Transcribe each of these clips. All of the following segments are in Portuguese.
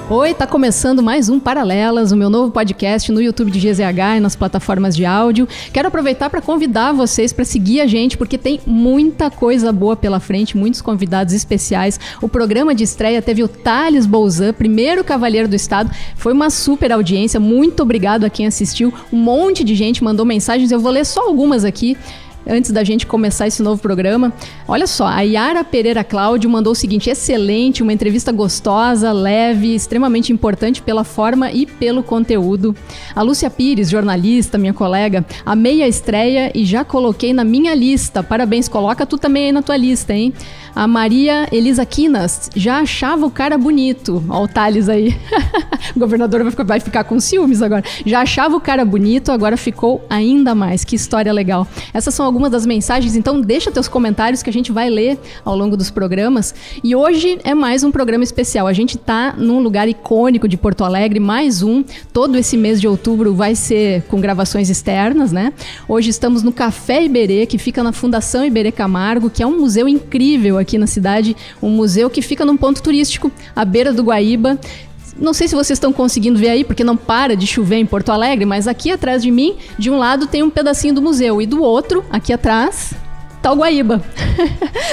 Oi, tá começando mais um Paralelas, o meu novo podcast no YouTube de GZH e nas plataformas de áudio. Quero aproveitar para convidar vocês para seguir a gente, porque tem muita coisa boa pela frente, muitos convidados especiais. O programa de estreia teve o Thales Bolzan, primeiro Cavaleiro do Estado. Foi uma super audiência, muito obrigado a quem assistiu. Um monte de gente mandou mensagens, eu vou ler só algumas aqui, antes da gente começar esse novo programa. Olha só, a Yara Pereira Cláudio mandou o seguinte: excelente, uma entrevista gostosa, leve, extremamente importante pela forma e pelo conteúdo. A Lúcia Pires, jornalista, minha colega, amei a estreia e já coloquei na minha lista. Parabéns, coloca tu também aí na tua lista, hein? A Maria Elisa Quinas, já achava o cara bonito. Ó o Thales aí. O governador vai ficar com ciúmes agora. Já achava o cara bonito, agora ficou ainda mais. Que história legal. Essas são algumas das mensagens, então deixa teus comentários que a gente vai ler ao longo dos programas. E hoje é mais um programa especial. A gente tá num lugar icônico de Porto Alegre, mais um. Todo esse mês de outubro vai ser com gravações externas, né? Hoje estamos no Café Iberê, que fica na Fundação Iberê Camargo, que é um museu incrível aqui na cidade, um museu que fica num ponto turístico, à beira do Guaíba. Não sei se vocês estão conseguindo ver aí, porque não para de chover em Porto Alegre, mas aqui atrás de mim, de um lado tem um pedacinho do museu e do outro, aqui atrás, tá o Guaíba.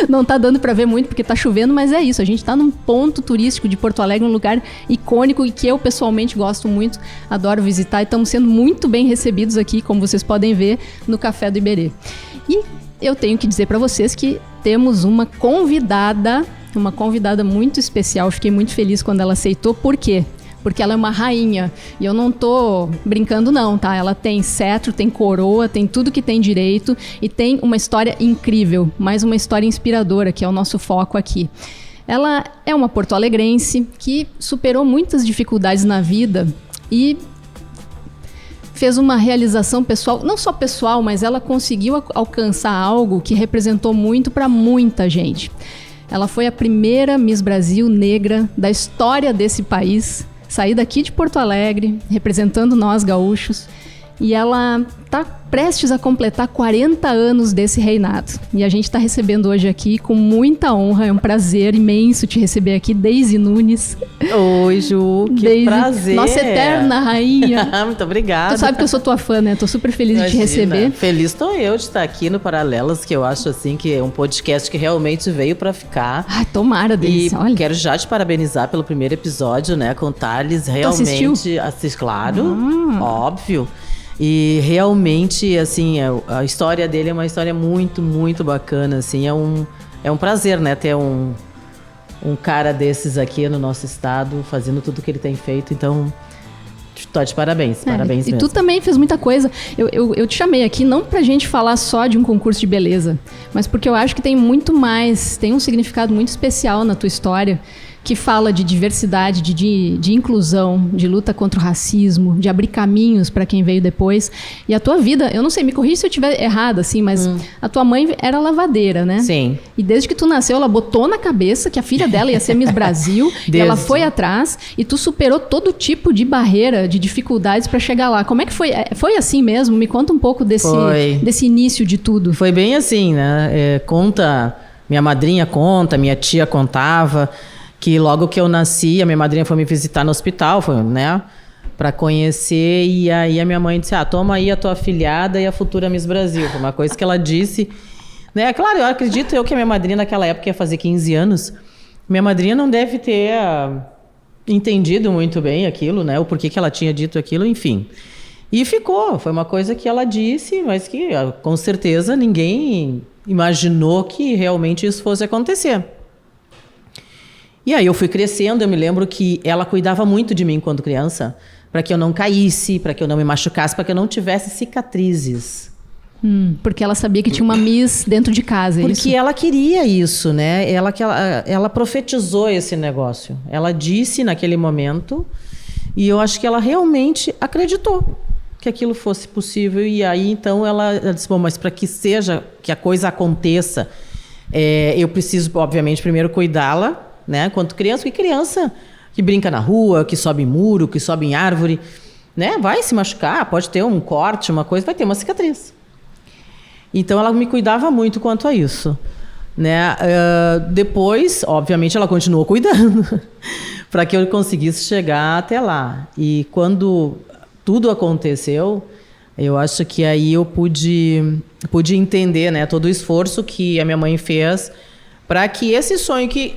Não tá dando para ver muito porque tá chovendo, mas é isso, a gente tá num ponto turístico de Porto Alegre, um lugar icônico e que eu pessoalmente gosto muito, adoro visitar, e estamos sendo muito bem recebidos aqui, como vocês podem ver, no Café do Iberê. E eu tenho que dizer para vocês que temos uma convidada muito especial. Fiquei muito feliz quando ela aceitou. Por quê? Porque ela é uma rainha. E eu não tô brincando não, tá? Ela tem cetro, tem coroa, tem tudo que tem direito e tem uma história incrível, mais uma história inspiradora, que é o nosso foco aqui. Ela é uma porto-alegrense que superou muitas dificuldades na vida e fez uma realização pessoal, não só pessoal, mas ela conseguiu alcançar algo que representou muito para muita gente. Ela foi a primeira Miss Brasil negra da história desse país, sair daqui de Porto Alegre, representando nós gaúchos, e ela está prestes a completar 40 anos desse reinado. E a gente está recebendo hoje aqui com muita honra, é um prazer imenso te receber aqui, Deise Nunes. Oi, Ju, que Deise, prazer. Nossa eterna rainha. Muito obrigada. Tu sabe que eu sou tua fã, né? Tô super feliz de te receber. Feliz estou eu de estar aqui no Paralelas, que eu acho assim que é um podcast que realmente veio para ficar. Ai, tomara, Deise, olha. E quero já te parabenizar pelo primeiro episódio, né, com o Thales. Realmente, assisti, claro, óbvio. E realmente, assim, a história dele é uma história muito, muito bacana, assim. É um prazer, né, ter um cara desses aqui no nosso estado, fazendo tudo que ele tem feito. Então, tô de parabéns, parabéns mesmo. E tu também fez muita coisa. Eu te chamei aqui não pra gente falar só de um concurso de beleza, mas porque eu acho que tem muito mais, tem um significado muito especial na tua história, que fala de diversidade, de inclusão, de luta contra o racismo, de abrir caminhos para quem veio depois. E a tua vida, eu não sei, me corrija se eu estiver errada, assim, mas a tua mãe era lavadeira, né? Sim. E desde que tu nasceu, ela botou na cabeça que a filha dela ia ser Miss Brasil, e ela foi atrás, e tu superou todo tipo de barreira, de dificuldades para chegar lá. Como é que foi? Foi assim mesmo? Me conta um pouco desse início de tudo. Foi bem assim, né? Minha madrinha conta, minha tia contava, que logo que eu nasci, a minha madrinha foi me visitar no hospital, né, para conhecer, e aí a minha mãe disse, toma aí a tua afilhada e a futura Miss Brasil. Foi uma coisa que ela disse, né, claro, eu acredito que a minha madrinha naquela época ia fazer 15 anos, minha madrinha não deve ter entendido muito bem aquilo, né, o porquê que ela tinha dito aquilo, enfim. E foi uma coisa que ela disse, mas que com certeza ninguém imaginou que realmente isso fosse acontecer. E aí eu fui crescendo, eu me lembro que ela cuidava muito de mim quando criança, para que eu não caísse, para que eu não me machucasse, para que eu não tivesse cicatrizes. Porque ela sabia que tinha uma Miss dentro de casa, é isso? Porque ela queria isso, né? Ela profetizou esse negócio. Ela disse naquele momento, e eu acho que ela realmente acreditou que aquilo fosse possível. E aí, então, ela disse, bom, mas para que a coisa aconteça, eu preciso, obviamente, primeiro cuidá-la, né? Quanto criança, porque criança que brinca na rua, que sobe em muro, que sobe em árvore, né? Vai se machucar, pode ter um corte, uma coisa, vai ter uma cicatriz. Então ela me cuidava muito quanto a isso, né? Depois, obviamente, ela continuou cuidando, para que eu conseguisse chegar até lá. E quando tudo aconteceu, eu acho que aí eu pude entender, né, todo o esforço que a minha mãe fez para que esse sonho que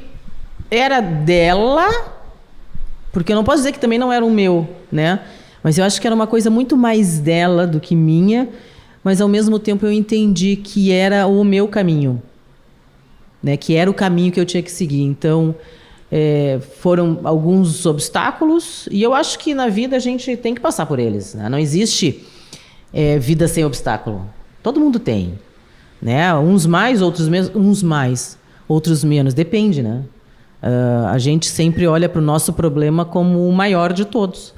era dela, porque eu não posso dizer que também não era o meu, né? Mas eu acho que era uma coisa muito mais dela do que minha, mas ao mesmo tempo eu entendi que era o meu caminho, né? Que era o caminho que eu tinha que seguir. Então, foram alguns obstáculos e eu acho que na vida a gente tem que passar por eles, né? Não existe vida sem obstáculo. Todo mundo tem, né? Uns mais, outros menos, uns mais, outros menos. Depende, né? A gente sempre olha para o nosso problema como o maior de todos,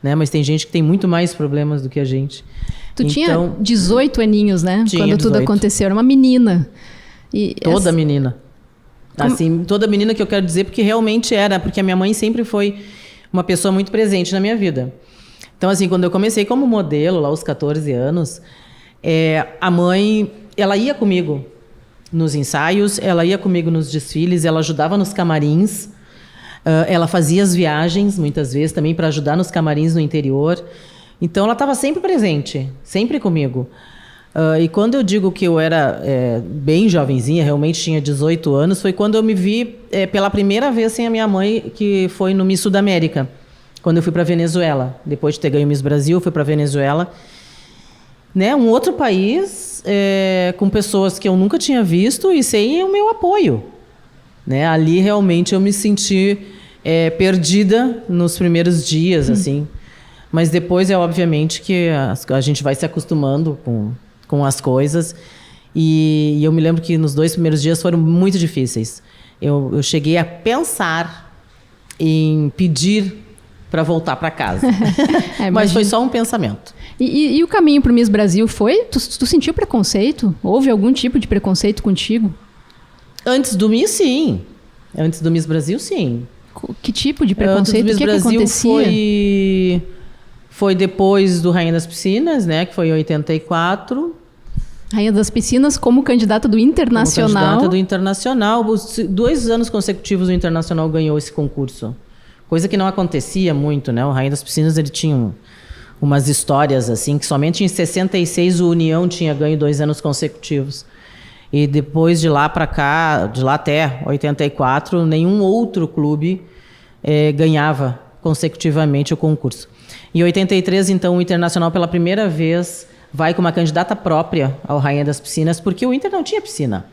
né? Mas tem gente que tem muito mais problemas do que a gente. Tu tinha 18 aninhos, né? Tinha quando tudo 18. aconteceu. Era uma menina. Toda menina. Assim, toda menina que eu quero dizer, porque realmente era, porque a minha mãe sempre foi uma pessoa muito presente na minha vida. Então, assim, quando eu comecei como modelo, lá aos 14 anos, a mãe, ela ia comigo nos ensaios, ela ia comigo nos desfiles, ela ajudava nos camarins, ela fazia as viagens, muitas vezes, também para ajudar nos camarins no interior. Então, ela estava sempre presente, sempre comigo. E quando eu digo que eu era bem jovenzinha, realmente tinha 18 anos, foi quando eu me vi pela primeira vez sem a minha mãe, que foi no Miss Sudamérica, quando eu fui para Venezuela. Depois de ter ganho Miss Brasil, fui para Venezuela. Né? Um outro país, com pessoas que eu nunca tinha visto e sem o meu apoio. Né? Ali realmente eu me senti perdida nos primeiros dias, assim. Mas depois obviamente que a gente vai se acostumando com as coisas. E eu me lembro que nos 2 primeiros dias foram muito difíceis. Eu cheguei a pensar em pedir para voltar para casa. Mas foi só um pensamento. E o caminho para o Miss Brasil foi? Tu sentiu preconceito? Houve algum tipo de preconceito contigo? Antes do Miss, sim. Antes do Miss Brasil, sim. Que tipo de preconceito? Antes do Miss Brasil foi depois do Rainha das Piscinas, né? Que foi em 84. Rainha das Piscinas como candidata do Internacional. Como candidata do Internacional. 2 anos consecutivos o Internacional ganhou esse concurso. Coisa que não acontecia muito, né? O Rainha das Piscinas, ele tinha umas histórias assim, que somente em 66 o União tinha ganho 2 anos consecutivos. E depois de lá para cá, de lá até 84, nenhum outro clube ganhava consecutivamente o concurso. Em 83, então, o Internacional pela primeira vez vai com uma candidata própria ao Rainha das Piscinas, porque o Inter não tinha piscina.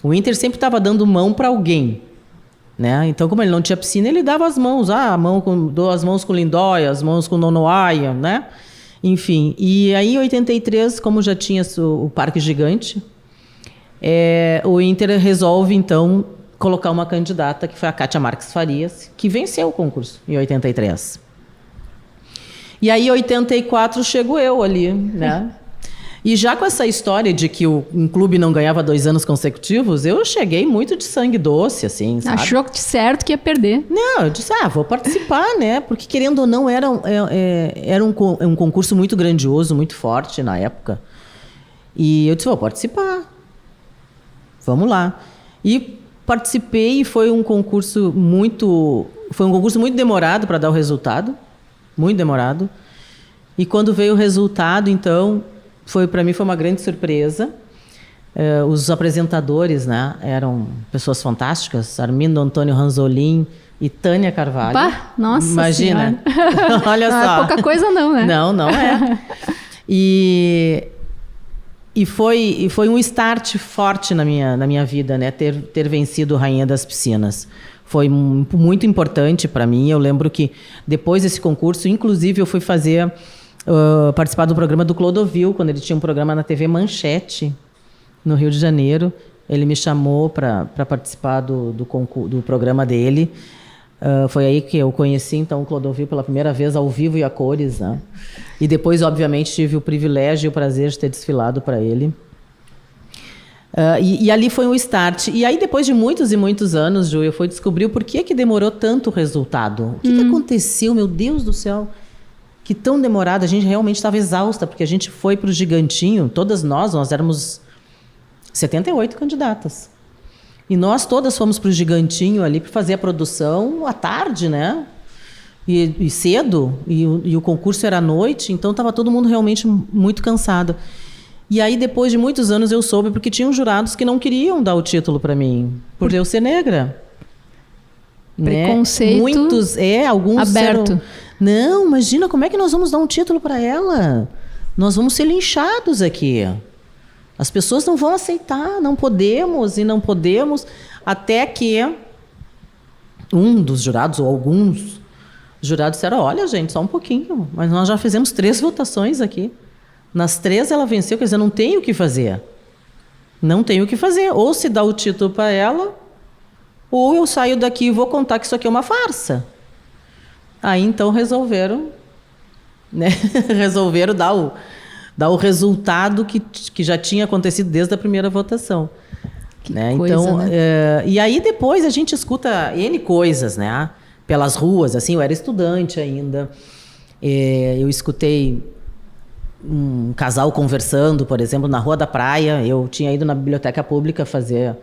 O Inter sempre estava dando mão para alguém. Né? Então, como ele não tinha piscina, ele dava as mãos. Dou as mãos com o Lindóia, as mãos com o Nonoaia, né? Enfim. E aí, em 83, como já tinha o Parque Gigante, o Inter resolve, então, colocar uma candidata, que foi a Kátia Marques Farias, que venceu o concurso em 83. E aí, em 84, chego eu ali, né? E já com essa história de que um clube não ganhava 2 anos consecutivos, eu cheguei muito de sangue doce, assim, sabe? Achou que certo que ia perder. Não, eu disse, vou participar, né? Porque, querendo ou não, era um concurso muito grandioso, muito forte na época. E eu disse, vou participar. Vamos lá. E participei e foi um concurso muito demorado para dar o resultado. Muito demorado. E quando veio o resultado, então... Para mim foi uma grande surpresa. Os apresentadores, né, eram pessoas fantásticas, Armindo Antônio Ranzolin e Tânia Carvalho. Pá, nossa imagina. Olha só. Não é pouca coisa não, né? Não é. E foi um start forte na minha vida, né, ter vencido Rainha das Piscinas. Foi muito importante para mim. Eu lembro que depois desse concurso, inclusive, eu fui participar do programa do Clodovil, quando ele tinha um programa na TV Manchete, no Rio de Janeiro. Ele me chamou para participar do programa dele. Foi aí que eu conheci, então, o Clodovil pela primeira vez, ao vivo e a cores, né? E depois, obviamente, tive o privilégio e o prazer de ter desfilado para ele. E ali foi um start. E aí, depois de muitos e muitos anos, Ju, eu fui descobrir o porquê que demorou tanto o resultado. O que aconteceu, meu Deus do céu? Que tão demorado, a gente realmente estava exausta, porque a gente foi para o Gigantinho, todas nós éramos 78 candidatas. E nós todas fomos pro Gigantinho ali para fazer a produção à tarde, né? E cedo, e o concurso era à noite, então estava todo mundo realmente muito cansado. E aí, depois de muitos anos, eu soube, porque tinham jurados que não queriam dar o título para mim, por eu ser negra. Preconceito, né? Muitos, alguns aberto. Não, imagina, como é que nós vamos dar um título para ela? Nós vamos ser linchados aqui. As pessoas não vão aceitar, não podemos, até que um dos jurados, ou alguns jurados disseram, olha, gente, só um pouquinho, mas nós já fizemos 3 votações aqui. Nas 3 ela venceu, quer dizer, não tem o que fazer. Não tem o que fazer. Ou se dá o título para ela, ou eu saio daqui e vou contar que isso aqui é uma farsa. Aí, então, resolveram dar o resultado que já tinha acontecido desde a primeira votação. Né? Coisa, então, né? E aí, depois, a gente escuta N coisas, né? Pelas ruas, assim, eu era estudante ainda. Eu escutei um casal conversando, por exemplo, na Rua da Praia. Eu tinha ido na biblioteca pública fazer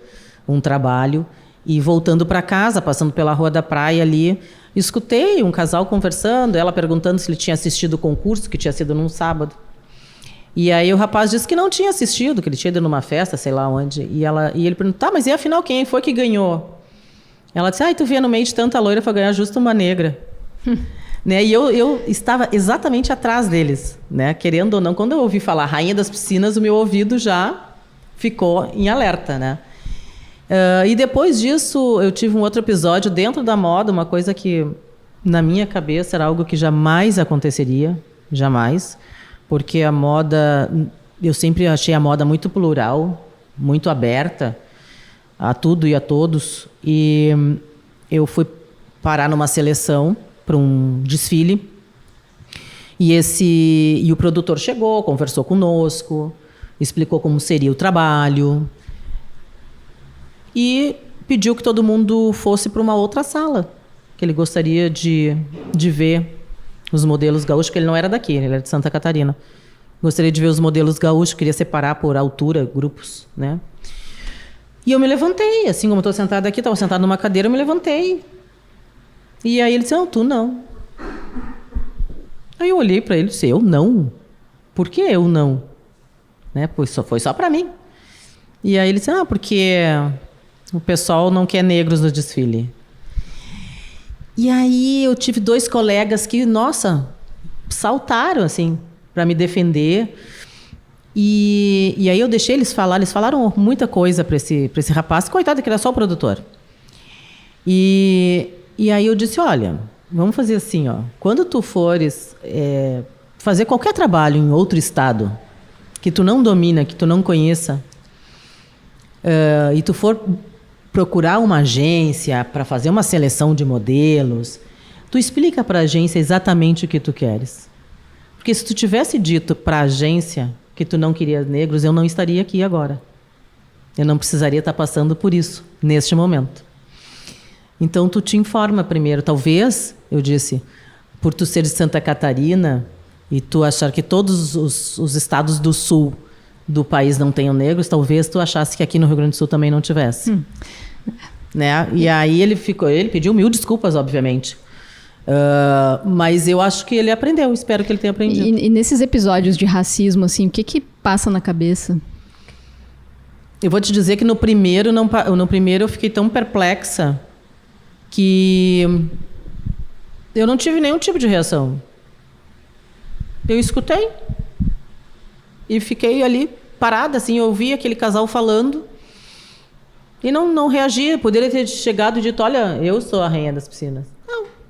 um trabalho e voltando para casa, passando pela Rua da Praia ali, escutei um casal conversando, ela perguntando se ele tinha assistido o concurso, que tinha sido num sábado. E aí o rapaz disse que não tinha assistido, que ele tinha ido numa festa, sei lá onde. E ele perguntou, tá, mas e afinal quem foi que ganhou? Ela disse, tu via no meio de tanta loira para ganhar justo uma negra. Né? E eu estava exatamente atrás deles, né? Querendo ou não, quando eu ouvi falar Rainha das Piscinas, o meu ouvido já ficou em alerta, né? E depois disso, eu tive um outro episódio dentro da moda, uma coisa que na minha cabeça era algo que jamais aconteceria, jamais, porque a moda, eu sempre achei a moda muito plural, muito aberta a tudo e a todos, e eu fui parar numa seleção para um desfile, e o produtor chegou, conversou conosco, explicou como seria o trabalho, e pediu que todo mundo fosse para uma outra sala, que ele gostaria de ver os modelos gaúchos, que ele não era daqui, ele era de Santa Catarina. Gostaria de ver os modelos gaúchos, queria separar por altura, grupos, né? E eu me levantei, assim como eu estou sentada aqui, estava sentada numa cadeira, eu me levantei. E aí ele disse, não, tu não. Aí eu olhei para ele e disse, eu não? Por que eu não? Né? Pois foi só para mim. E aí ele disse, porque o pessoal não quer negros no desfile. E aí eu tive 2 colegas que, nossa, saltaram, assim, para me defender. E aí eu deixei eles falar, eles falaram muita coisa para esse rapaz, coitado, que era só o produtor. E aí eu disse, olha, vamos fazer assim, quando tu fores fazer qualquer trabalho em outro estado, que tu não domina, que tu não conheça, e tu for procurar uma agência para fazer uma seleção de modelos, tu explica para a agência exatamente o que tu queres. Porque se tu tivesse dito para a agência que tu não queria negros, eu não estaria aqui agora. Eu não precisaria estar passando por isso, neste momento. Então, tu te informa primeiro. Talvez, eu disse, por tu ser de Santa Catarina e tu achar que todos os estados do sul do país não tenham negros, talvez tu achasse que aqui no Rio Grande do Sul também não tivesse. Né? E aí ele pediu 1000 desculpas, obviamente. Mas eu acho que ele aprendeu, espero que ele tenha aprendido. E nesses episódios de racismo, assim, o que passa na cabeça? Eu vou te dizer que no primeiro eu fiquei tão perplexa que eu não tive nenhum tipo de reação. Eu escutei e fiquei ali parada, assim, eu ouvi aquele casal falando e não reagi. Poderia ter chegado e dito, olha, eu sou a rainha das piscinas.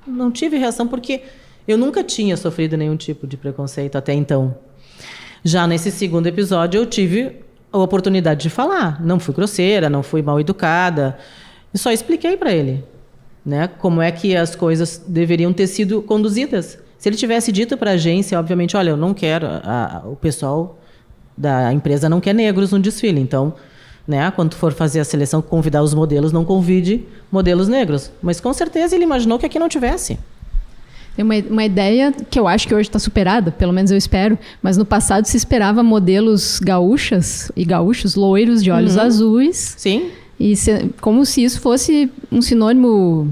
Não tive reação porque eu nunca tinha sofrido nenhum tipo de preconceito até então. Já nesse segundo episódio eu tive a oportunidade de falar. Não fui grosseira, não fui mal educada. E só expliquei para ele, né, como é que as coisas deveriam ter sido conduzidas. Se ele tivesse dito para a agência, obviamente, olha, eu não quero, o pessoal da empresa não quer negros no desfile, então, né, quando for fazer a seleção, convidar os modelos, não convide modelos negros. Mas com certeza ele imaginou que aqui não tivesse. Tem uma ideia que eu acho que hoje está superada, pelo menos eu espero, mas no passado se esperava modelos gaúchas e gaúchos loiros de olhos azuis. Sim. Como se isso fosse um sinônimo...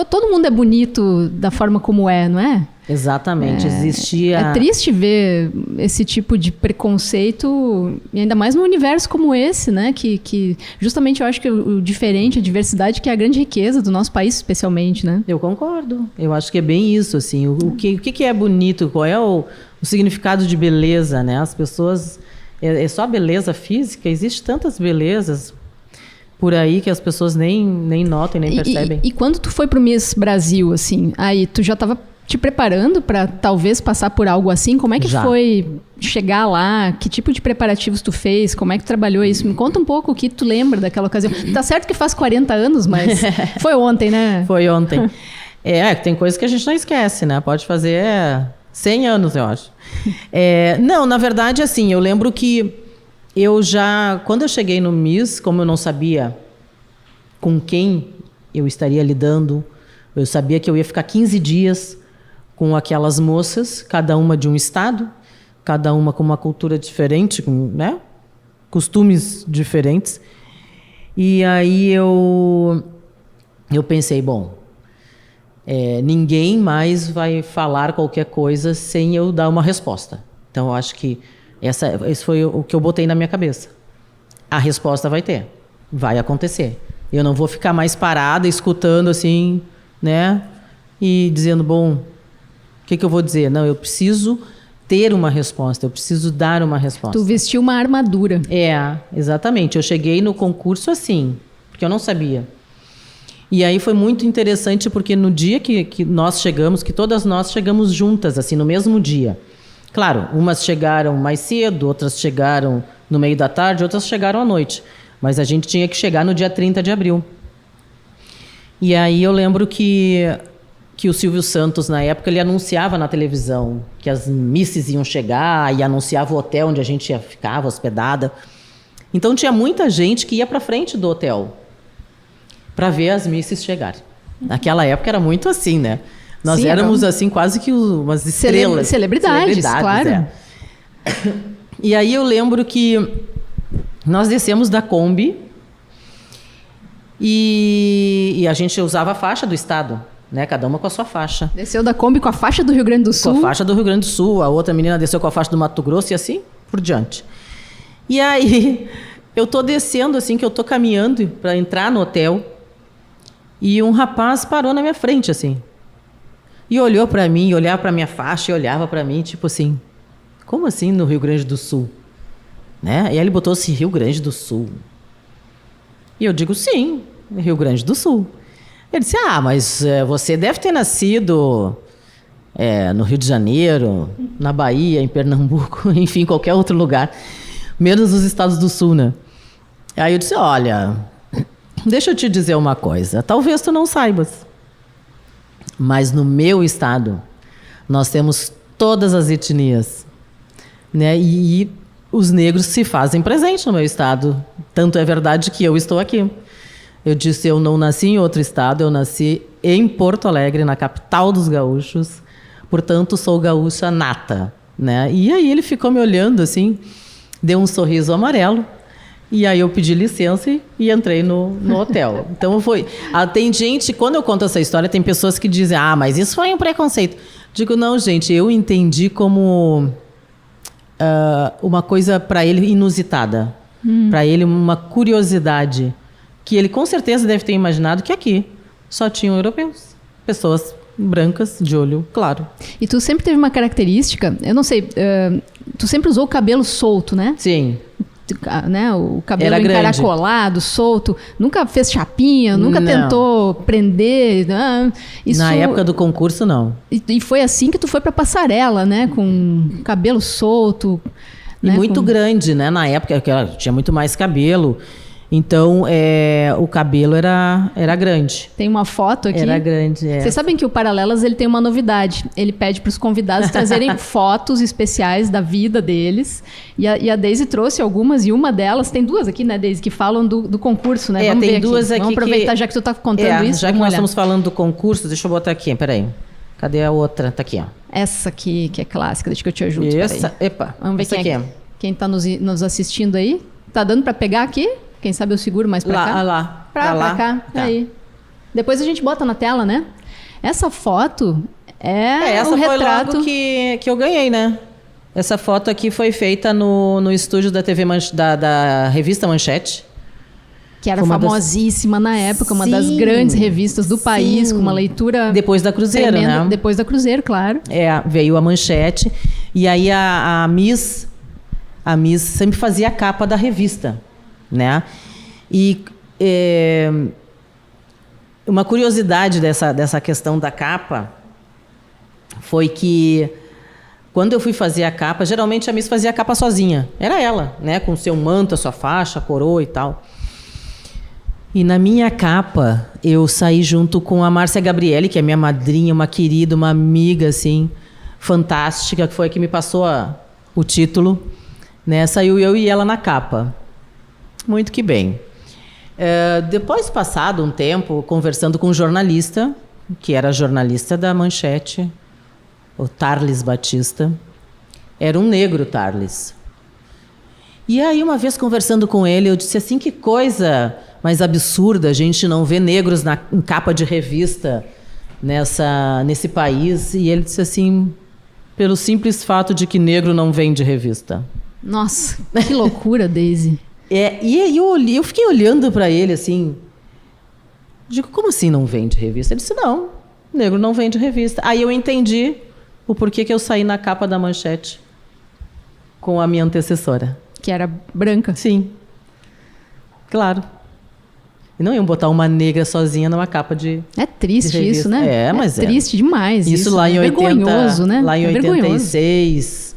Todo mundo é bonito da forma como é, não é? Exatamente, existia... É triste ver esse tipo de preconceito, e ainda mais num universo como esse, né? Que justamente eu acho que o diferente, a diversidade, que é a grande riqueza do nosso país, especialmente, né? Eu concordo. Eu acho que é bem isso, assim. O que é bonito? Qual é o significado de beleza, né? As pessoas... É só beleza física? Existe tantas belezas por aí que as pessoas nem notam, nem percebem. E quando tu foi pro Miss Brasil, assim, aí tu já estava te preparando para talvez passar por algo assim? Como é que foi chegar lá? Que tipo de preparativos tu fez? Como é que tu trabalhou isso? Me conta um pouco o que tu lembra daquela ocasião. Tá certo que faz 40 anos, mas foi ontem, né? Foi ontem. Tem coisas que a gente não esquece, né? Pode fazer 100 anos, eu acho. Não, na verdade, assim, eu lembro que quando eu cheguei no Miss, como eu não sabia com quem eu estaria lidando, eu sabia que eu ia ficar 15 dias com aquelas moças, cada uma de um estado, cada uma com uma cultura diferente, né? Costumes diferentes. E aí eu pensei, bom, ninguém mais vai falar qualquer coisa sem eu dar uma resposta. Então, eu acho que esse foi o que eu botei na minha cabeça. A resposta vai acontecer. Eu não vou ficar mais parada, escutando assim, né? E dizendo, bom, o que eu vou dizer? Não, eu preciso ter uma resposta, eu preciso dar uma resposta. Tu vestiu uma armadura. Exatamente. Eu cheguei no concurso assim, porque eu não sabia. E aí foi muito interessante, porque no dia que nós chegamos, que todas nós chegamos juntas, assim, no mesmo dia. Claro, umas chegaram mais cedo, outras chegaram no meio da tarde, outras chegaram à noite. Mas a gente tinha que chegar no dia 30 de abril. E aí eu lembro que o Silvio Santos, na época, ele anunciava na televisão que as misses iam chegar e anunciava o hotel onde a gente ficava hospedada. Então tinha muita gente que ia para frente do hotel para ver as misses chegarem. Naquela época era muito assim, né? Nós éramos assim quase que umas estrelas. Celebridades, claro. E aí eu lembro que nós descemos da Kombi e a gente usava a faixa do estado, né? Cada uma com a sua faixa. Desceu da Kombi com a faixa do Rio Grande do Sul? Com a faixa do Rio Grande do Sul. A outra menina desceu com a faixa do Mato Grosso e assim por diante. E aí eu tô descendo assim, que eu tô caminhando para entrar no hotel e um rapaz parou na minha frente assim. E olhou para mim, olhava para minha faixa e olhava para mim, tipo assim, como assim no Rio Grande do Sul? Né? E aí ele botou assim, Rio Grande do Sul. E eu digo, sim, Rio Grande do Sul. Ele disse, mas você deve ter nascido no Rio de Janeiro, na Bahia, em Pernambuco, enfim, qualquer outro lugar, menos os estados do Sul, né? Aí eu disse, olha, deixa eu te dizer uma coisa, talvez tu não saibas, mas no meu estado nós temos todas as etnias, né? E os negros se fazem presente no meu estado. Tanto é verdade que eu estou aqui. Eu disse, eu não nasci em outro estado, eu nasci em Porto Alegre, na capital dos gaúchos. Portanto, sou gaúcha nata, né? E aí ele ficou me olhando assim, deu um sorriso amarelo. E aí eu pedi licença e entrei no hotel. Então foi... tem gente, quando eu conto essa história, tem pessoas que dizem, mas isso foi um preconceito. Digo, não, gente, eu entendi como uma coisa para ele inusitada. Para ele uma curiosidade. Que ele com certeza deve ter imaginado que aqui só tinham europeus. Pessoas brancas, de olho claro. E tu sempre teve uma característica, eu não sei, tu sempre usou o cabelo solto, né? Sim. Né? O cabelo encaracolado, solto, nunca fez chapinha, nunca tentou prender. Isso... Na época do concurso, não. E foi assim que tu foi pra passarela, né? Com cabelo solto. E né? Muito grande, né? Na época, que tinha muito mais cabelo. Então, o cabelo era grande. Tem uma foto aqui. Era grande, Vocês sabem que o Paralelas ele tem uma novidade. Ele pede para os convidados trazerem fotos especiais da vida deles. E a Deise trouxe algumas, e uma delas, tem duas aqui, né, Deise, que falam do concurso, né? Vamos ver duas aqui. Vamos aproveitar, já que tu está contando isso. Já que nós estamos falando do concurso, deixa eu botar aqui, peraí. Cadê a outra? Tá aqui, ó. Essa aqui, que é clássica, deixa que eu te ajudo. Essa, epa. Vamos ver quem está nos assistindo aí. Tá dando para pegar aqui? Quem sabe eu seguro mais pra cá? Pra cá, tá. aí. Depois a gente bota na tela, né? Essa foto essa um foi retrato... logo que eu ganhei, né? Essa foto aqui foi feita no estúdio da da revista Manchete. Que era famosíssima na época, uma das grandes revistas do país, com uma leitura... Depois da Cruzeiro, tremenda, né? Depois da Cruzeiro, claro. Veio a Manchete. E aí a Miss sempre fazia a capa da revista, né? E uma curiosidade dessa questão da capa foi que quando eu fui fazer a capa, geralmente a Miss fazia a capa sozinha. Era ela, né? Com seu manto, a sua faixa, a coroa e tal. E na minha capa, eu saí junto com a Márcia Gabriele, que é minha madrinha, uma querida, uma amiga, assim, fantástica, que foi a que me passou o título, né? Saiu eu e ela na capa. Muito que bem. Depois, passado um tempo, conversando com um jornalista, que era jornalista da Manchete, o Tarles Batista. Era um negro, Tarles. E aí, uma vez conversando com ele, eu disse assim, que coisa mais absurda a gente não vê negros em capa de revista nesse país. E ele disse assim, pelo simples fato de que negro não vende revista. Nossa, que loucura, Daisy. E aí eu fiquei olhando para ele assim, digo, como assim não vende revista? Ele disse, não, negro não vende revista. Aí eu entendi o porquê que eu saí na capa da Manchete com a minha antecessora. Que era branca? Sim, claro. E não iam botar uma negra sozinha numa capa de É triste de isso, né? Mas triste demais isso. Isso lá em 80, vergonhoso, né? Lá em 86,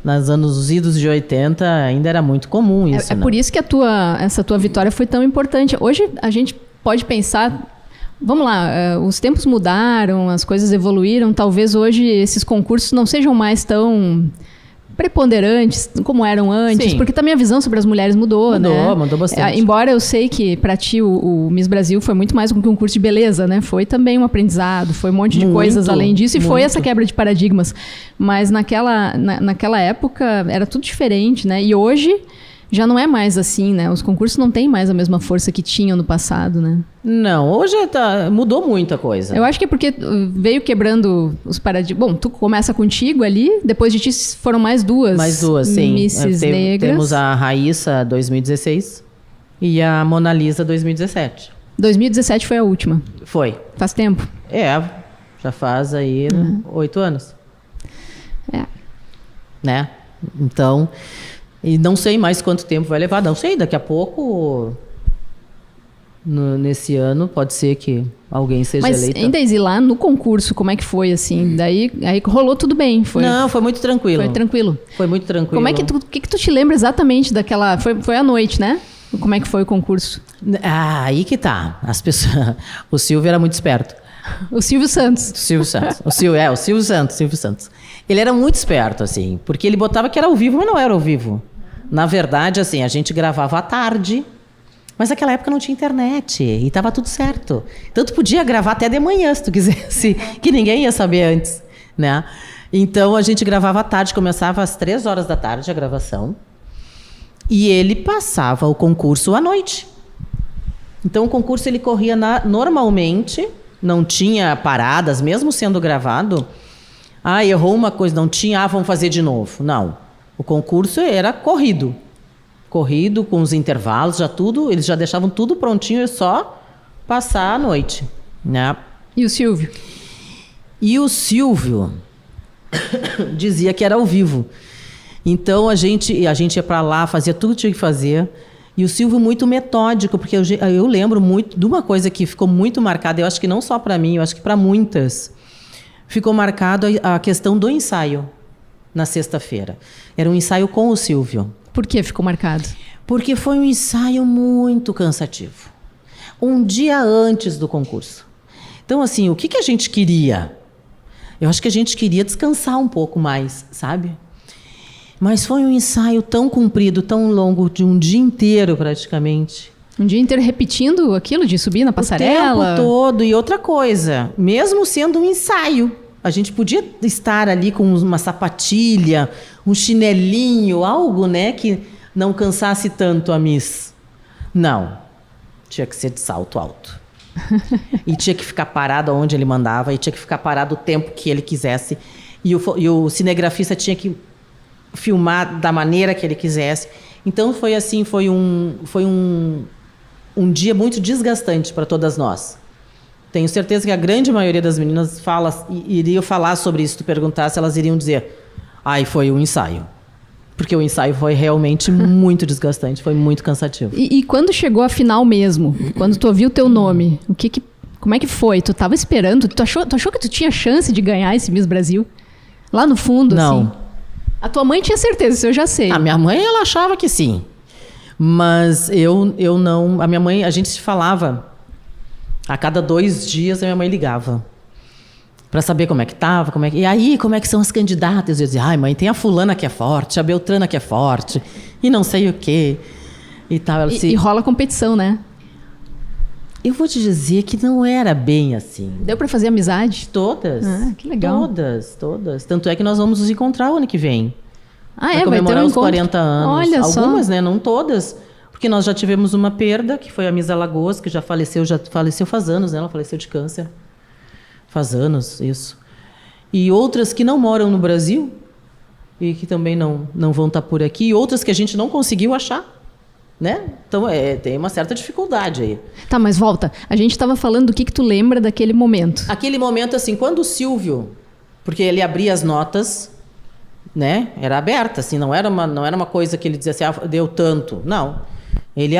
nos idos de 80, ainda era muito comum isso. É por isso que essa tua vitória foi tão importante. Hoje a gente pode pensar, vamos lá, os tempos mudaram, as coisas evoluíram, talvez hoje esses concursos não sejam mais tão preponderantes como eram antes, Sim. porque também a visão sobre as mulheres mudou, né? Mudou bastante. Embora eu sei que para ti o Miss Brasil foi muito mais do que um curso de beleza, né? Foi também um aprendizado, foi um monte de coisas além disso e foi essa quebra de paradigmas. Mas naquela época era tudo diferente, né? E hoje já não é mais assim, né? Os concursos não têm mais a mesma força que tinham no passado, né? Não, hoje mudou muita coisa. Eu acho que é porque veio quebrando os paradigmas. Bom, tu começa contigo ali, depois de ti foram mais duas. Mais duas, sim. Misses negras. Temos a Raíssa 2016 e a Mona Lisa 2017. 2017 foi a última. Foi. Faz tempo? Já faz aí 8 anos. Né? Então, e não sei mais quanto tempo vai levar. Não sei, daqui a pouco... Nesse ano, pode ser que alguém seja eleita. Mas, Daisy, lá no concurso, como é que foi, assim? Daí aí rolou tudo bem? Não, foi muito tranquilo. Foi tranquilo? Foi muito tranquilo. Como é que tu te lembra exatamente daquela... Foi à noite, né? Como é que foi o concurso? Aí que tá. As pessoas... O Silvio era muito esperto. O Silvio Santos. O Silvio Santos. Ele era muito esperto, assim, porque ele botava que era ao vivo, mas não era ao vivo. Na verdade, assim, a gente gravava à tarde... Mas naquela época não tinha internet e estava tudo certo. Então, tu podia gravar até de manhã, se tu quisesse, que ninguém ia saber antes, né? Então, a gente gravava à tarde, começava às 3 horas da tarde a gravação. E ele passava o concurso à noite. Então, o concurso ele corria normalmente, não tinha paradas, mesmo sendo gravado. Errou uma coisa, não tinha, vamos fazer de novo. Não, o concurso era corrido, com os intervalos, eles já deixavam tudo prontinho, é só passar a noite, né? E o Silvio? E o Silvio dizia que era ao vivo. Então a gente ia para lá, fazia tudo que tinha que fazer. E o Silvio muito metódico, porque eu lembro muito de uma coisa que ficou muito marcada, eu acho que não só para mim, eu acho que para muitas, ficou marcado a questão do ensaio na sexta-feira. Era um ensaio com o Silvio. Por que ficou marcado? Porque foi um ensaio muito cansativo. Um dia antes do concurso. Então, assim, o que a gente queria? Eu acho que a gente queria descansar um pouco mais, sabe? Mas foi um ensaio tão comprido, tão longo, de um dia inteiro praticamente. Um dia inteiro repetindo aquilo de subir na passarela? O tempo todo. E outra coisa, mesmo sendo um ensaio, a gente podia estar ali com uma sapatilha, um chinelinho, algo, né, que não cansasse tanto a Miss. Não. Tinha que ser de salto alto. E tinha que ficar parado onde ele mandava, e tinha que ficar parado o tempo que ele quisesse. E o cinegrafista tinha que filmar da maneira que ele quisesse. Então foi assim, foi um dia muito desgastante para todas nós. Tenho certeza que a grande maioria das meninas iriam falar sobre isso. Se tu perguntasse, elas iriam dizer: ai, foi um ensaio. Porque o ensaio foi realmente muito desgastante, foi muito cansativo. E quando chegou a final mesmo, quando tu ouviu o teu nome, como é que foi? Tu estava esperando? Tu achou que tu tinha chance de ganhar esse Miss Brasil? Lá no fundo, não. Assim? A tua mãe tinha certeza, isso eu já sei. A minha mãe, ela achava que sim. Mas eu não... A minha mãe, a gente se falava. A cada 2 dias, a minha mãe ligava. Para saber como é que estava, e aí, como é que são as candidatas? Eu dizia: ai, mãe, tem a fulana que é forte, a Beltrana que é forte, e não sei o quê. E tal. Ela disse, e rola competição, né? Eu vou te dizer que não era bem assim. Deu para fazer amizade? Todas. Ah, que legal. Todas. Tanto é que nós vamos nos encontrar o ano que vem. Vai comemorar os 40 anos. Olha algumas, só. Né? Não todas. Porque nós já tivemos uma perda, que foi a Miss Alagoas, que já faleceu faz anos, né? Ela faleceu de câncer. Faz anos, isso. E outras que não moram no Brasil e que também não vão estar por aqui. E outras que a gente não conseguiu achar, né? Então, tem uma certa dificuldade aí. Tá, mas volta. A gente estava falando do que tu lembra daquele momento. Aquele momento, assim, quando o Silvio... Porque ele abria as notas, né? Era aberta, assim, não era uma coisa que ele dizia assim, deu tanto. Não. Ele,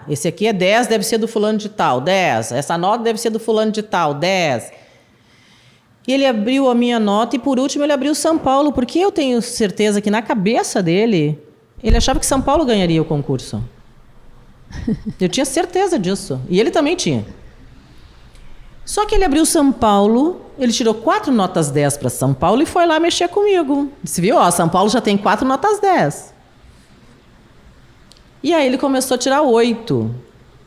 esse aqui é 10, deve ser do fulano de tal, 10. Essa nota deve ser do fulano de tal, 10. E ele abriu a minha nota e, por último, ele abriu São Paulo, porque eu tenho certeza que, na cabeça dele, ele achava que São Paulo ganharia o concurso. Eu tinha certeza disso. E ele também tinha. Só que ele abriu São Paulo, ele tirou 4 notas 10 para São Paulo e foi lá mexer comigo. Disse, viu? São Paulo já tem 4 notas 10. E aí ele começou a tirar 8.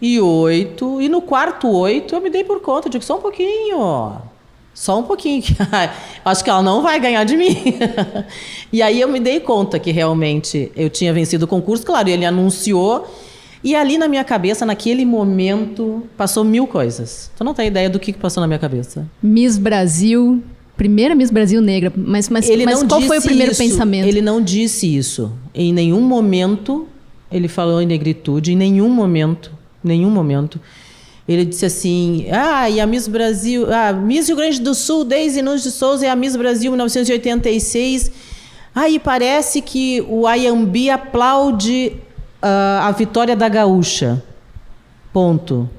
E 8. E no quarto 8 eu me dei por conta. Eu digo, só um pouquinho, Só um pouquinho. Acho que ela não vai ganhar de mim. E aí eu me dei conta que realmente eu tinha vencido o concurso. Claro, ele anunciou. E ali na minha cabeça, naquele momento, passou 1000 coisas. Tu não tem ideia do que passou na minha cabeça. Miss Brasil, primeira Miss Brasil negra. Mas qual foi o primeiro pensamento? Ele não disse isso. Em nenhum momento ele falou em negritude. Em nenhum momento. Ele disse assim, e a Miss Brasil, Miss Rio Grande do Sul, Deise Nunes de Souza, é a Miss Brasil 1986. E parece que o Ayambi aplaude a vitória da gaúcha. Ponto.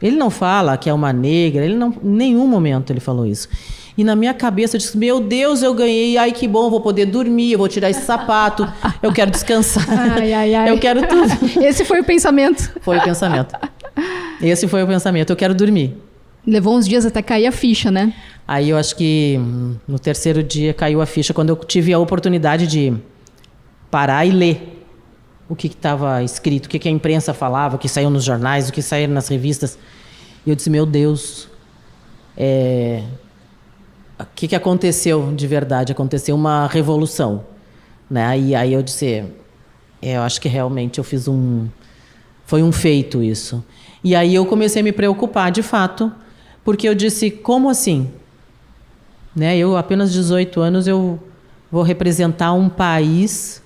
Ele não fala que é uma negra, em nenhum momento ele falou isso. E na minha cabeça eu disse, meu Deus, eu ganhei, ai que bom, vou poder dormir, eu vou tirar esse sapato, eu quero descansar, eu quero tudo. Esse foi o pensamento. Foi o pensamento. Esse foi o pensamento, eu quero dormir. Levou uns dias até cair a ficha, né? Aí eu acho que no 3º dia caiu a ficha, quando eu tive a oportunidade de parar e ler o que estava escrito, o que a imprensa falava, o que saiu nos jornais, o que saiu nas revistas. E eu disse, meu Deus, o que aconteceu de verdade? Aconteceu uma revolução, né? E aí eu disse, eu acho que realmente eu fiz foi um feito isso. E aí eu comecei a me preocupar, de fato, porque eu disse, como assim? Né? Eu, apenas 18 anos, eu vou representar um país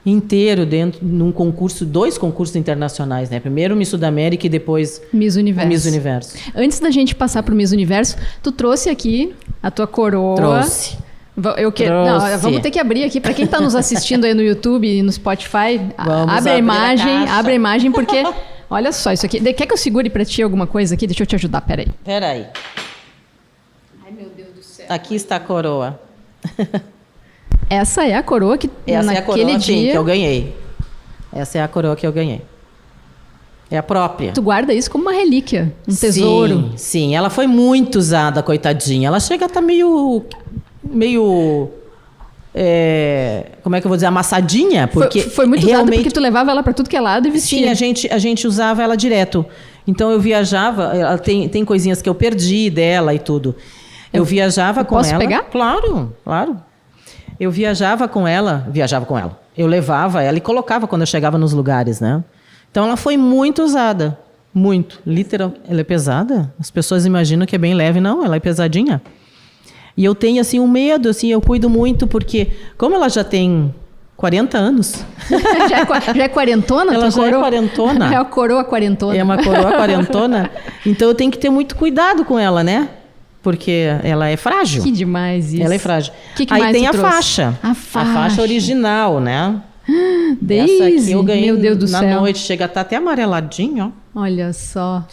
inteiro num concurso, 2 concursos internacionais, né? Primeiro Miss Sudamérica e depois Miss Universo. Miss Universo. Antes da gente passar para o Miss Universo, tu trouxe aqui a tua coroa. Trouxe. Não, vamos ter que abrir aqui. Para quem está nos assistindo aí no YouTube e no Spotify, abre a imagem, porque... Olha só isso aqui. Quer que eu segure para ti alguma coisa aqui? Deixa eu te ajudar, peraí. Peraí. Ai, meu Deus do céu. Aqui está a coroa. Essa é a coroa que naquele dia... que eu ganhei. Essa é a coroa que eu ganhei. É a própria. Tu guarda isso como uma relíquia, um tesouro. Sim. Ela foi muito usada, coitadinha. Ela chega a estar meio como é que eu vou dizer, amassadinha, porque foi muito usada porque tu levava ela para tudo que é lado e vestia. Sim, a gente usava ela direto. Então eu viajava, ela tem coisinhas que eu perdi dela e tudo. Eu viajava com ela. Posso pegar? Claro. Eu viajava com ela. Eu levava ela e colocava quando eu chegava nos lugares, né? Então, ela foi muito usada. Muito. Literal. Ela é pesada? As pessoas imaginam que é bem leve. Não, ela é pesadinha. E eu tenho, assim, um medo, assim, eu cuido muito, porque como ela já tem 40 anos... já é quarentona? Ela já é quarentona. É a coroa quarentona. É uma coroa quarentona. Então, eu tenho que ter muito cuidado com ela, né? Porque ela é frágil. Que demais isso. Ela é frágil. Que Aí mais tem a trouxe? faixa. A faixa Original, né? Daisy, essa aqui eu ganhei meu Deus do na céu. noite. Chega a estar até amareladinho, ó. Olha só.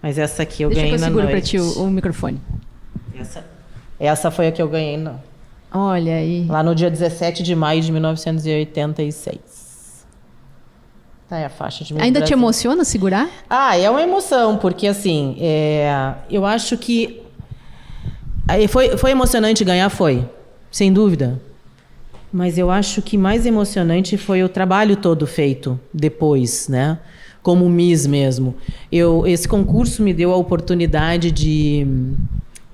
Mas essa aqui eu Deixa ganhei que eu na seguro noite. pra ti o microfone. Essa foi a que eu ganhei Olha aí. lá no dia 17 de maio de 1986. Tá aí a faixa de Miss Ainda te Brasil. emociona segurar? É uma emoção, porque assim, eu acho que foi emocionante ganhar, foi, sem dúvida. Mas eu acho que mais emocionante foi o trabalho todo feito depois, né? Como Miss mesmo. Esse concurso me deu a oportunidade de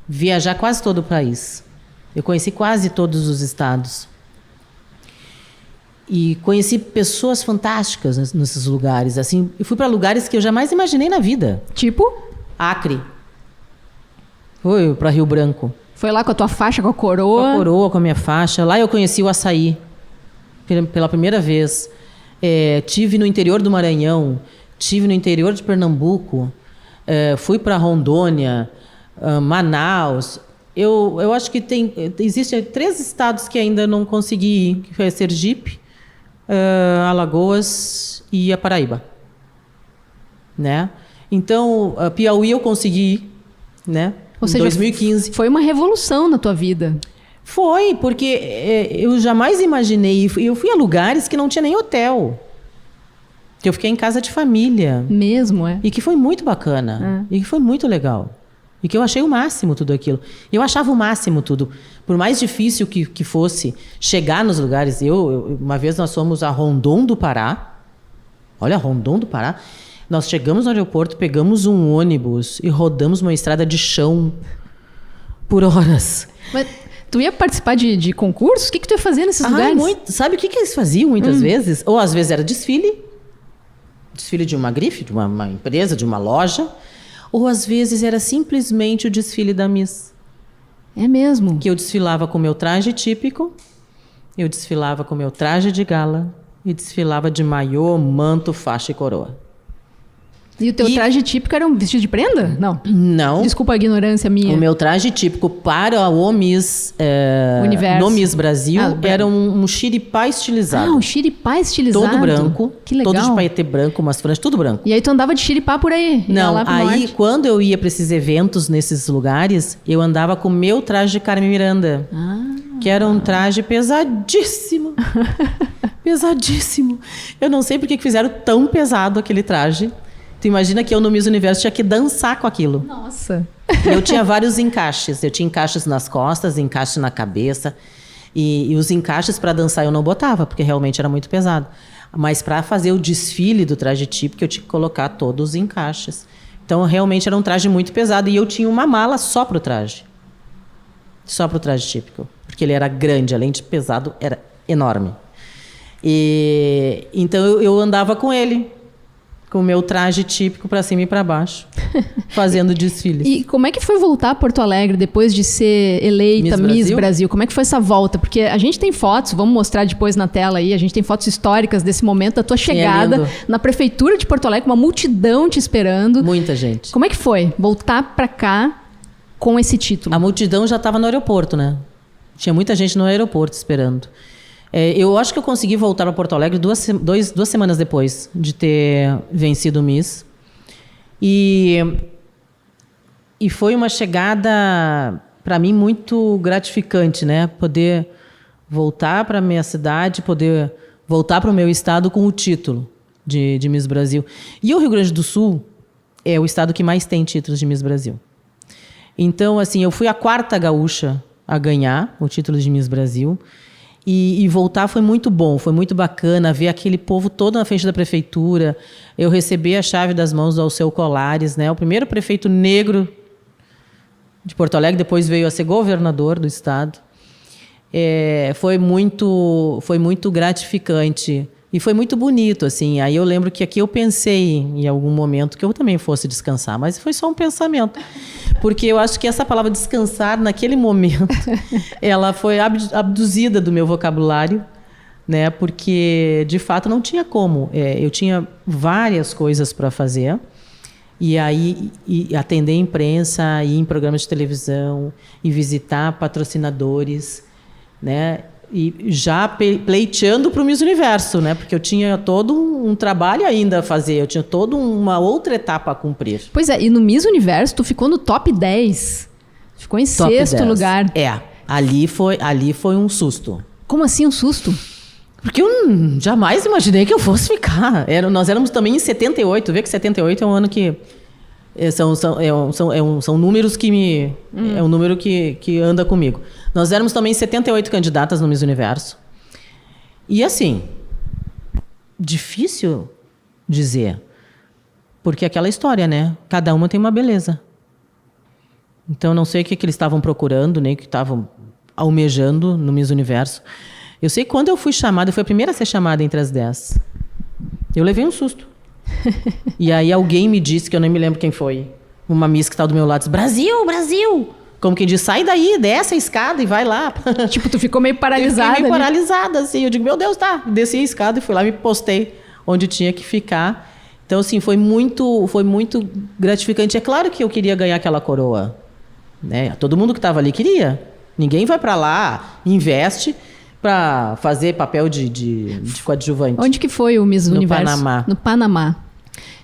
viajar quase todo o país. Eu conheci quase todos os estados. E conheci pessoas fantásticas nesses lugares. Assim, eu fui para lugares que eu jamais imaginei na vida. Tipo? Acre. Fui para Rio Branco. Foi lá com a tua faixa, com a coroa? Com a coroa, com a minha faixa. Lá eu conheci o açaí pela primeira vez. Tive no interior do Maranhão, tive no interior de Pernambuco, fui para Rondônia, Manaus. Eu acho que existem 3 estados que ainda não consegui ir, que foi Sergipe, Alagoas e a Paraíba. Né? Então, Piauí eu consegui ir, né? Ou seja, 2015. Foi uma revolução na tua vida. Foi, porque eu jamais imaginei. Eu fui a lugares que não tinha nem hotel. Que eu fiquei em casa de família. Mesmo, é? E que foi muito bacana. E que foi muito legal. E que eu achei o máximo tudo aquilo. Eu achava o máximo tudo. Por mais difícil que fosse chegar nos lugares. Uma vez nós fomos a Rondon do Pará. Olha, Rondon do Pará. Nós chegamos no aeroporto, pegamos um ônibus e rodamos uma estrada de chão por horas. Mas tu ia participar de concursos? O que tu ia fazer nesses lugares? Sabe o que eles faziam muitas vezes? Ou às vezes era desfile. Desfile de uma grife, de uma empresa, de uma loja. Ou às vezes era simplesmente o desfile da Miss. É mesmo? Que eu desfilava com meu traje típico, eu desfilava com meu traje de gala e desfilava de maiô, manto, faixa e coroa. E o teu traje típico era um vestido de prenda? Não. Não. Desculpa a ignorância minha. O meu traje típico para o Miss, Universo. no Miss Brasil era um xiripá estilizado. Um xiripá estilizado. Todo branco. Que legal. Todo de paetê branco, umas franjas, tudo branco. E aí tu andava de xiripá por aí? Não, lá pro aí norte. quando eu ia para esses eventos, nesses lugares, eu andava com o meu traje de Carmen Miranda. Que era um traje pesadíssimo. Pesadíssimo. Eu não sei por que fizeram tão pesado aquele traje. Tu imagina que eu no Miss Universo tinha que dançar com aquilo. Nossa. Eu tinha vários encaixes. Eu tinha encaixes nas costas, encaixes na cabeça. E os encaixes para dançar eu não botava, porque realmente era muito pesado. Mas para fazer o desfile do traje típico, eu tinha que colocar todos os encaixes. Então, realmente era um traje muito pesado. E eu tinha uma mala só para o traje. Só para o traje típico. Porque ele era grande, além de pesado, era enorme. Então, eu andava com ele. Com o meu traje típico para cima e para baixo, fazendo desfiles. E como é que foi voltar a Porto Alegre depois de ser eleita Miss Brasil? Como é que foi essa volta? Porque a gente tem fotos, vamos mostrar depois na tela aí, a gente tem fotos históricas desse momento da tua chegada na prefeitura de Porto Alegre, uma multidão te esperando. Muita gente. Como é que foi voltar para cá com esse título? A multidão já estava no aeroporto, né? Tinha muita gente no aeroporto esperando. Eu acho que eu consegui voltar para Porto Alegre duas semanas depois de ter vencido o Miss. E foi uma chegada, para mim, muito gratificante, né? Poder voltar para a minha cidade, poder voltar para o meu estado com o título de Miss Brasil. E o Rio Grande do Sul é o estado que mais tem títulos de Miss Brasil. Então, assim, eu fui a 4ª gaúcha a ganhar o título de Miss Brasil. E voltar foi muito bom, foi muito bacana ver aquele povo todo na frente da prefeitura. Eu recebi a chave das mãos do Alceu Colares, né? O primeiro prefeito negro de Porto Alegre, depois veio a ser governador do estado. Foi muito gratificante E foi muito bonito, assim. Aí eu lembro que aqui eu pensei em algum momento que eu também fosse descansar, mas foi só um pensamento. Porque eu acho que essa palavra descansar, naquele momento, ela foi abduzida do meu vocabulário, né? Porque, de fato, não tinha como. Eu tinha várias coisas para fazer. E aí, atender a imprensa, ir em programas de televisão, e visitar patrocinadores, né? E já pleiteando para o Miss Universo, né? Porque eu tinha todo um trabalho ainda a fazer, eu tinha toda uma outra etapa a cumprir. Pois é, e no Miss Universo tu ficou no top 10. Ficou em Top sexto 10. lugar. Ali foi um susto. Como assim um susto? Porque eu jamais imaginei que eu fosse ficar. Nós éramos também em 78, vê que 78 é um ano que... São números que me... É um número que anda comigo. Nós éramos também 78 candidatas no Miss Universo. E assim, difícil dizer. Porque aquela história, né? Cada uma tem uma beleza. Então, não sei o que eles estavam procurando, nem o que estavam almejando no Miss Universo. Eu sei que quando eu fui chamada, eu fui a primeira a ser chamada entre as 10. Eu levei um susto. E aí alguém me disse, que eu nem me lembro quem foi, uma Miss que estava do meu lado, disse, Brasil, Brasil! Como quem diz, sai daí, desce a escada e vai lá. Tipo, tu ficou meio paralisada. Eu fiquei meio paralisada, assim. Eu digo, meu Deus, tá. Desci a escada e fui lá, me postei onde tinha que ficar. Então, assim, foi muito gratificante. É claro que eu queria ganhar aquela coroa, né? Todo mundo que estava ali queria. Ninguém vai para lá, investe para fazer papel de coadjuvante. Onde que foi o Miss Universo? Panamá. No Panamá.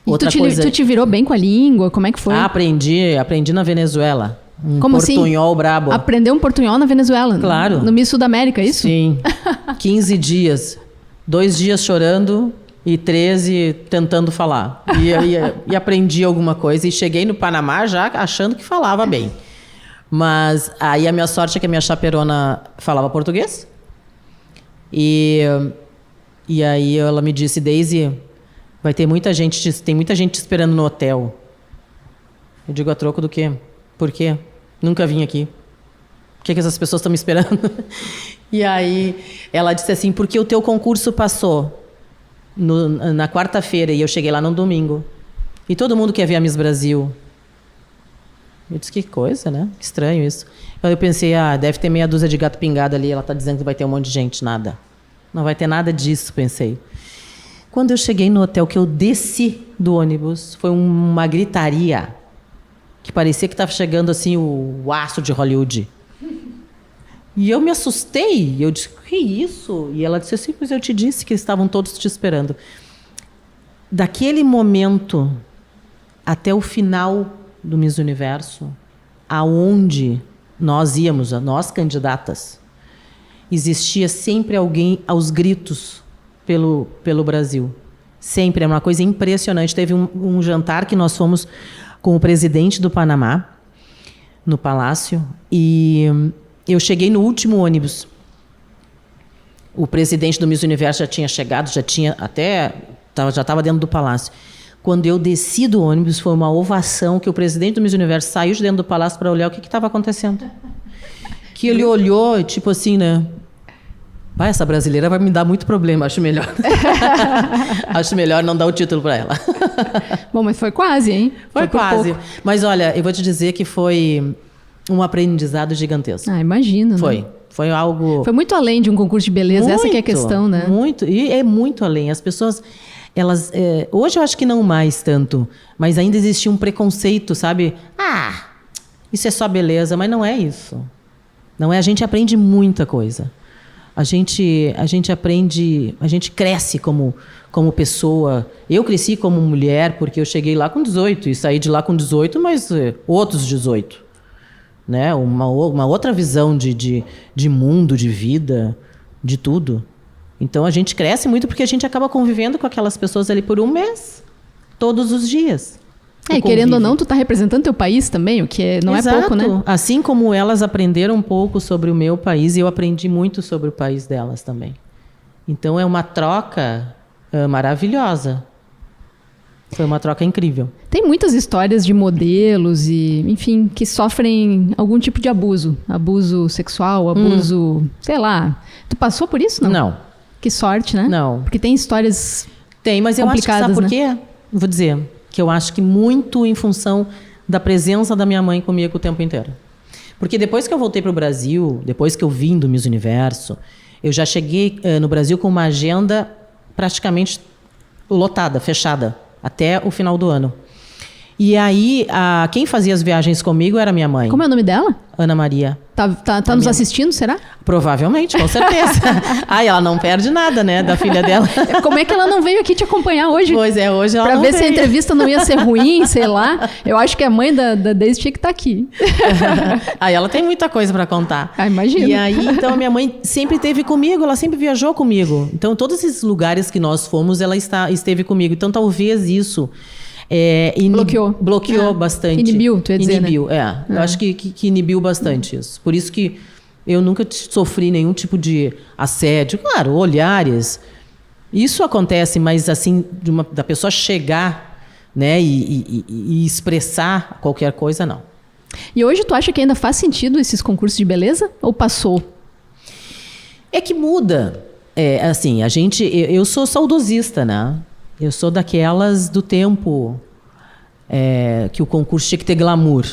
E Outra coisa... tu te virou bem com a língua? Como é que foi? Aprendi na Venezuela. Como portunhol assim? Brabo. Aprendeu um portunhol na Venezuela? Claro. No Miss Sudamérica, é isso? Sim. 15 dias. 2 dias chorando e 13 tentando falar. E aprendi alguma coisa. E cheguei no Panamá já achando que falava bem. Mas aí a minha sorte é que a minha chaperona falava português. E aí ela me disse, Daisy, tem muita gente te esperando no hotel. Eu digo, a troco do quê? Por quê? Nunca vim aqui. Por que essas pessoas estão me esperando? E aí ela disse assim, porque o teu concurso passou na quarta-feira e eu cheguei lá no domingo. E todo mundo quer ver a Miss Brasil. Eu disse, que coisa, né? Que estranho isso. Aí eu pensei, deve ter meia dúzia de gato pingado ali. Ela está dizendo que vai ter um monte de gente. Nada. Não vai ter nada disso, pensei. Quando eu cheguei no hotel, que eu desci do ônibus, foi uma gritaria que parecia que estava chegando assim o aço de Hollywood. E eu me assustei. Eu disse, que isso? E ela disse assim, pois eu te disse que estavam todos te esperando. Daquele momento até o final do Miss Universo, aonde nós íamos, nós candidatas, existia sempre alguém aos gritos pelo Brasil. Sempre, é uma coisa impressionante. Teve um jantar que nós fomos com o presidente do Panamá, no Palácio, e eu cheguei no último ônibus. O presidente do Miss Universo já tinha chegado, já estava dentro do Palácio. Quando eu desci do ônibus, foi uma ovação que o presidente do Miss Universo saiu de dentro do palácio para olhar o que estava acontecendo. Que ele olhou, tipo assim, né? Essa brasileira vai me dar muito problema, acho melhor. Acho melhor não dar o título para ela. Bom, mas foi quase, hein? Foi quase. Pouco. Mas olha, eu vou te dizer que foi um aprendizado gigantesco. Imagino. Foi algo... Foi muito além de um concurso de beleza, muito, essa que é a questão, né? Muito, e é muito além. As pessoas... hoje eu acho que não mais tanto, mas ainda existia um preconceito, sabe? Isso é só beleza, mas não é isso. Não é, a gente aprende muita coisa. A gente aprende, a gente cresce como pessoa. Eu cresci como mulher porque eu cheguei lá com 18 e saí de lá com 18, mas outros 18. Né? Uma outra visão de mundo, de vida, de tudo. Então, a gente cresce muito porque a gente acaba convivendo com aquelas pessoas ali por um mês, todos os dias. E querendo ou não, tu tá representando teu país também, o que não Exato. É pouco, né? Assim como elas aprenderam um pouco sobre o meu país, eu aprendi muito sobre o país delas também. Então, é uma troca maravilhosa. Foi uma troca incrível. Tem muitas histórias de modelos e, enfim, que sofrem algum tipo de abuso. Abuso sexual, abuso, sei lá. Tu passou por isso, não? Não. Que sorte, né? Não. Porque tem histórias Tem, mas eu acho que sabe por né? quê? Vou dizer que eu acho que muito em função da presença da minha mãe comigo o tempo inteiro. Porque depois que eu voltei para o Brasil, depois que eu vim do Miss Universo, eu já cheguei no Brasil com uma agenda praticamente lotada, fechada, até o final do ano. E aí, quem fazia as viagens comigo era minha mãe. Como é o nome dela? Ana Maria. Tá nos assistindo, será? Provavelmente, com certeza. Ela não perde nada, né, da filha dela. Como é que ela não veio aqui te acompanhar hoje? Pois é, hoje ela pra não ver veio. se a entrevista não ia ser ruim, sei lá. Eu acho que a mãe da Daisy tinha que estar aqui. Ela tem muita coisa para contar. Imagina. E aí, então, a minha mãe sempre esteve comigo, ela sempre viajou comigo. Então, todos esses lugares que nós fomos, ela esteve comigo. Então, talvez isso... Bloqueou bastante. Inibiu, tu ia dizer, Inibiu, né? Eu acho que inibiu bastante isso. Por isso que eu nunca sofri nenhum tipo de assédio. Claro, olhares. Isso acontece, mas assim, da pessoa chegar, né, e expressar qualquer coisa, não. E hoje tu acha que ainda faz sentido esses concursos de beleza? Ou passou? É que muda. Assim, eu sou saudosista, né? Eu sou daquelas do tempo que o concurso tinha que ter glamour.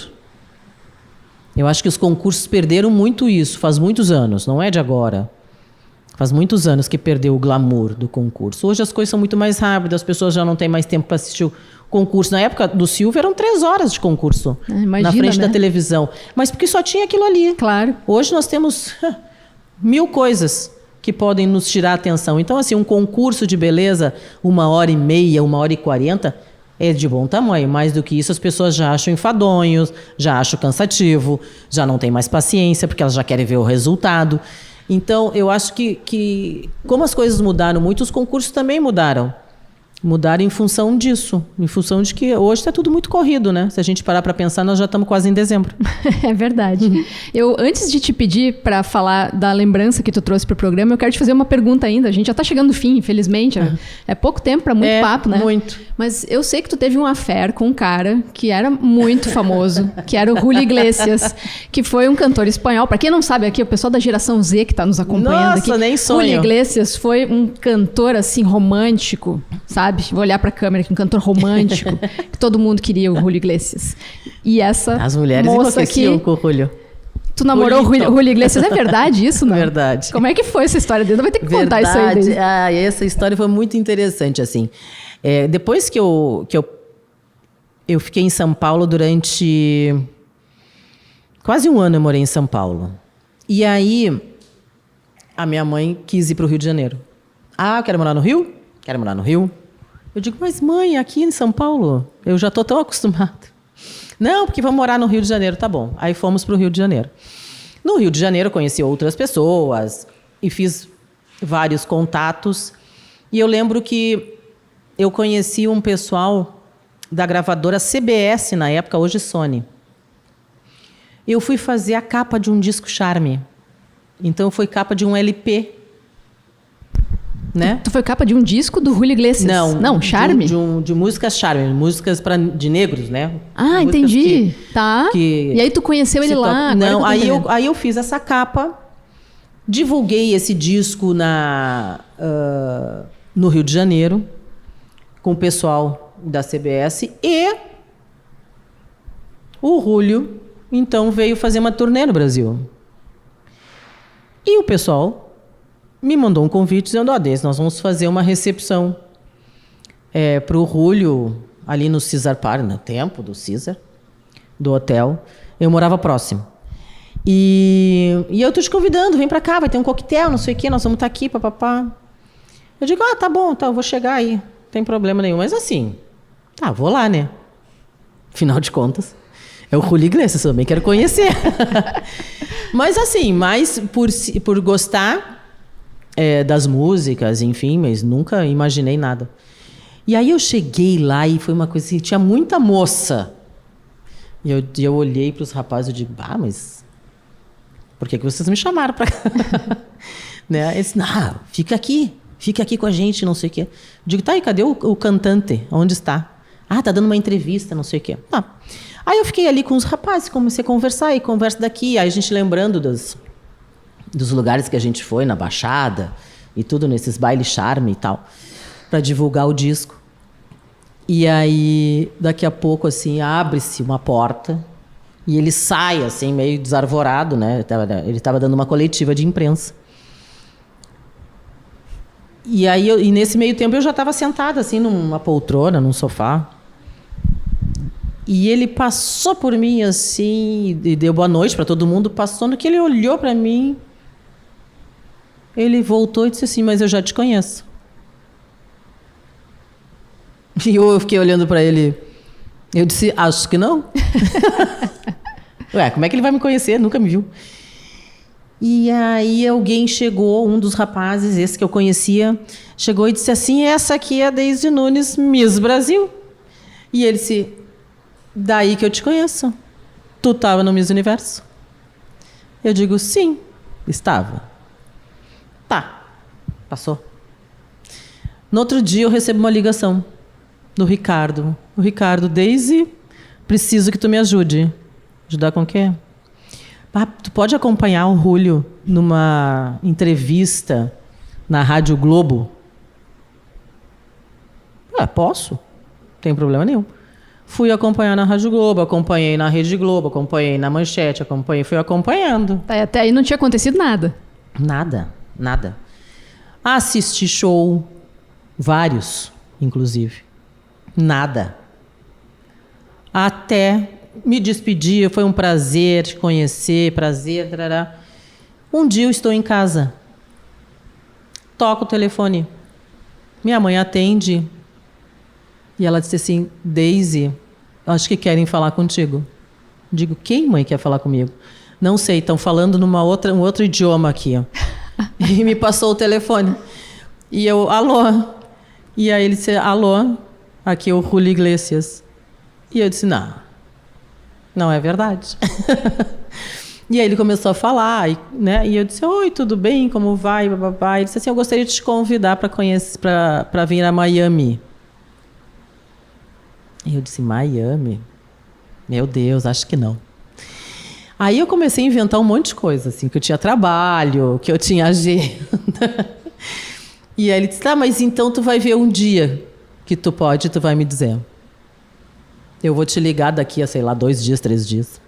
Eu acho que os concursos perderam muito isso, faz muitos anos, não é de agora. Faz muitos anos que perdeu o glamour do concurso. Hoje as coisas são muito mais rápidas, as pessoas já não têm mais tempo para assistir o concurso. Na época do Silvio eram 3 horas de concurso imagina, na frente né? da televisão. Mas porque só tinha aquilo ali. Claro. Hoje nós temos 1000 coisas que podem nos tirar a atenção. Então, assim, um concurso de beleza, 1h30, 1h40, é de bom tamanho. Mais do que isso, as pessoas já acham enfadonhos, já acham cansativo, já não têm mais paciência, porque elas já querem ver o resultado. Então, eu acho que como as coisas mudaram muito, os concursos também mudaram. Mudaram em função disso, em função de que hoje está tudo muito corrido, né? Se a gente parar para pensar, nós já estamos quase em dezembro. É verdade. Eu, antes de te pedir para falar da lembrança que tu trouxe para o programa, eu quero te fazer uma pergunta ainda. A gente já está chegando no fim, infelizmente. É pouco tempo para muito papo, né? Muito. Mas eu sei que tu teve um affair com um cara que era muito famoso, que era o Julio Iglesias, que foi um cantor espanhol. Para quem não sabe aqui, o pessoal da geração Z que está nos acompanhando aqui. Nossa, nem sonho. Julio Iglesias foi um cantor assim romântico, sabe? Vou olhar para a câmera aqui, um cantor romântico, que todo mundo queria o Julio Iglesias. E essa As mulheres moça enlouqueciam aqui, com o Julio. tu namorou o Julio Iglesias, é verdade isso, não? Verdade. Como é que foi essa história dele? Vai ter que contar isso aí dele. Essa história foi muito interessante, assim. Depois que eu fiquei em São Paulo durante quase um ano, eu morei em São Paulo. E aí, a minha mãe quis ir para o Rio de Janeiro. Quero morar no Rio? Quero morar no Rio. Eu digo, mas mãe, aqui em São Paulo, eu já estou tão acostumada. Não, porque vamos morar no Rio de Janeiro, tá bom. Aí fomos para o Rio de Janeiro. No Rio de Janeiro, eu conheci outras pessoas e fiz vários contatos. E eu lembro que eu conheci um pessoal da gravadora CBS, na época, hoje Sony. Eu fui fazer a capa de um disco Charme. Então, foi capa de um LP. Né? Tu foi capa de um disco do Julio Iglesias? Não, Charme? De músicas Charme, músicas de negros, né? Ah, músicas entendi. Tá. E aí tu conheceu ele lá? Não, aí eu fiz essa capa, divulguei esse disco no Rio de Janeiro, com o pessoal da CBS, e o Julio, então, veio fazer uma turnê no Brasil. E o pessoal me mandou um convite dizendo, nós vamos fazer uma recepção para o Julio ali no César Park, no tempo do César, do hotel. Eu morava próximo. E eu tô te convidando, vem para cá, vai ter um coquetel, não sei o quê, nós vamos estar aqui, papapá. Eu digo, tá bom, tá, eu vou chegar aí, não tem problema nenhum. Mas assim, vou lá, né? Afinal de contas, é o Julio Iglesias, eu também quero conhecer. Mas assim, por gostar das músicas, enfim, mas nunca imaginei nada. E aí eu cheguei lá e foi uma coisa assim, tinha muita moça. E eu olhei para os rapazes e digo, mas por que vocês me chamaram para cá? Né? Eles, fica aqui com a gente, não sei o quê. Eu digo, e cadê o cantante? Onde está? Tá dando uma entrevista, não sei o quê. Tá. Aí eu fiquei ali com os rapazes, comecei a conversar, e conversa daqui, aí a gente lembrando dos lugares que a gente foi, na Baixada, e tudo nesses baile charme e tal, para divulgar o disco. E aí, daqui a pouco, assim, abre-se uma porta e ele sai, assim, meio desarvorado, né? Ele estava dando uma coletiva de imprensa. E aí, e nesse meio tempo, eu já estava sentada, assim, numa poltrona, num sofá. E ele passou por mim, assim, e deu boa noite para todo mundo. Passou, no que ele olhou para mim, ele voltou e disse assim, mas eu já te conheço. E eu fiquei olhando para ele. Eu disse, acho que não. Ué, como é que ele vai me conhecer? Nunca me viu. E aí alguém chegou, um dos rapazes, esse que eu conhecia, chegou e disse assim, essa aqui é a Daisy Nunes, Miss Brasil. E ele disse, daí que eu te conheço. Tu estava no Miss Universo? Eu digo, sim, estava. Tá, passou. No outro dia eu recebo uma ligação do Ricardo. O Ricardo, Daisy, preciso que tu me ajude. Ajudar com o quê? Ah, tu pode acompanhar o Julio numa entrevista na Rádio Globo? Posso. Não tem problema nenhum. Fui acompanhar na Rádio Globo, acompanhei na Rede Globo, acompanhei na Manchete, fui acompanhando. Até aí não tinha acontecido nada. Nada. Assisti show, vários, inclusive. Nada. Até me despedir, foi um prazer te conhecer, prazer. Tarará. Um dia eu estou em casa, toco o telefone, minha mãe atende e ela disse assim, Daisy, acho que querem falar contigo. Digo, quem, mãe, quer falar comigo? Não sei, estão falando um outro idioma aqui. Ó. E me passou o telefone. E eu, alô? E aí ele disse, alô? Aqui é o Julio Iglesias. E eu disse, não é verdade. E aí ele começou a falar, né? E eu disse, oi, tudo bem? Como vai? Ele disse assim, eu gostaria de te convidar para vir a Miami. E eu disse, Miami? Meu Deus, acho que não. Aí eu comecei a inventar um monte de coisa, assim, que eu tinha trabalho, que eu tinha agenda. E aí ele disse, mas então tu vai ver um dia que tu vai me dizer. Eu vou te ligar daqui a, sei lá, 2 dias, 3 dias.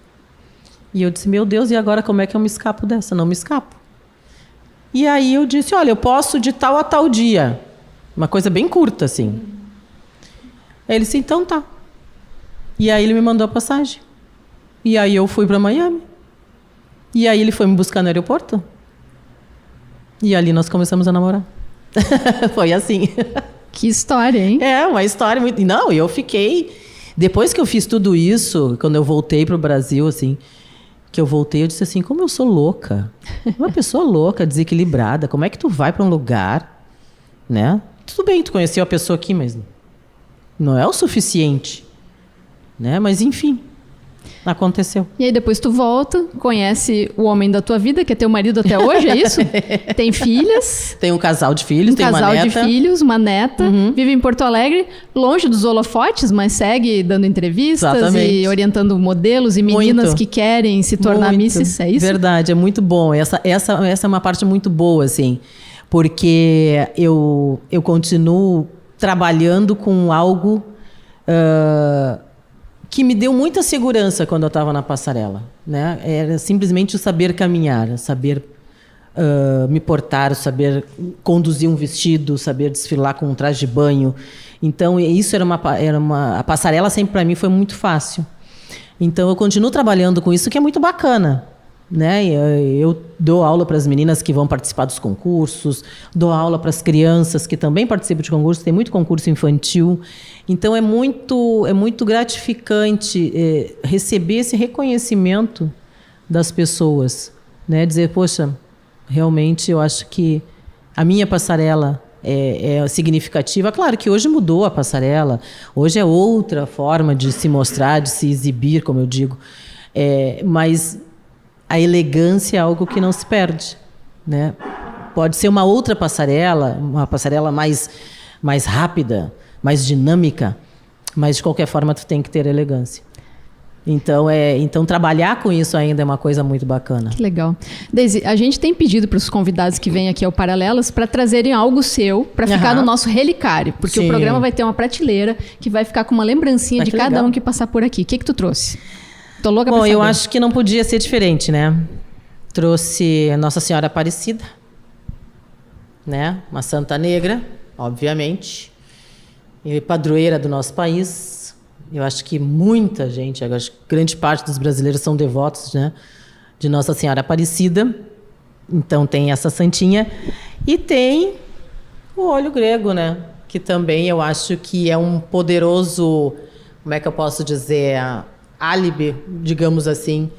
E eu disse, meu Deus, e agora como é que eu me escapo dessa? Não me escapo. E aí eu disse, olha, eu posso de tal a tal dia. Uma coisa bem curta, assim. Ele disse, então tá. E aí ele me mandou a passagem. E aí eu fui para Miami. E aí ele foi me buscar no aeroporto. E ali nós começamos a namorar. Foi assim. Que história, hein? É, uma história muito... Não, eu fiquei... Depois que eu fiz tudo isso, quando eu voltei para o Brasil, assim, que eu voltei, eu disse assim, como eu sou louca. Uma pessoa louca, desequilibrada. Como é que tu vai para um lugar, né? Tudo bem, tu conheceu a pessoa aqui, mas não é o suficiente, né? Mas, enfim, aconteceu. E aí depois tu volta, conhece o homem da tua vida, que é teu marido até hoje, é isso? Tem filhas. Tem um casal de filhos, tem uma neta. Um casal de filhos, uma neta. Vive em Porto Alegre, longe dos holofotes, mas segue dando entrevistas. Exatamente. E orientando modelos e meninas que querem se tornar misses, é isso? Verdade, é muito bom. Essa é uma parte muito boa, assim, porque eu continuo trabalhando com algo... que me deu muita segurança quando eu estava na passarela, né? Era simplesmente o saber caminhar, saber me portar, saber conduzir um vestido, saber desfilar com um traje de banho. Então, isso a passarela sempre para mim foi muito fácil. Então, eu continuo trabalhando com isso, que é muito bacana, né? Eu dou aula para as meninas que vão participar dos concursos, dou aula para as crianças que também participam de concursos, tem muito concurso infantil. Então é muito gratificante receber esse reconhecimento das pessoas, né? Dizer, poxa, realmente eu acho que a minha passarela é significativa. Claro que hoje mudou a passarela, hoje é outra forma de se mostrar, de se exibir, como eu digo, mas a elegância é algo que não se perde, né? Pode ser uma outra passarela, uma passarela mais rápida, mais dinâmica, mas de qualquer forma tu tem que ter elegância. Então trabalhar com isso ainda é uma coisa muito bacana. Que legal. Deise, a gente tem pedido para os convidados que vêm aqui ao Paralelas para trazerem algo seu para ficar no nosso relicário, porque o programa vai ter uma prateleira que vai ficar com uma lembrancinha de cada um que passar por aqui. O que tu trouxe? Tô louca pra saber. Eu acho que não podia ser diferente, né? Trouxe Nossa Senhora Aparecida, né? Uma santa negra, obviamente, e padroeira do nosso país. Eu acho que muita gente, acho que grande parte dos brasileiros são devotos, né, de Nossa Senhora Aparecida. Então tem essa santinha. E tem o olho grego, né? Que também eu acho que é um poderoso, como é que eu posso dizer, álibi, digamos assim,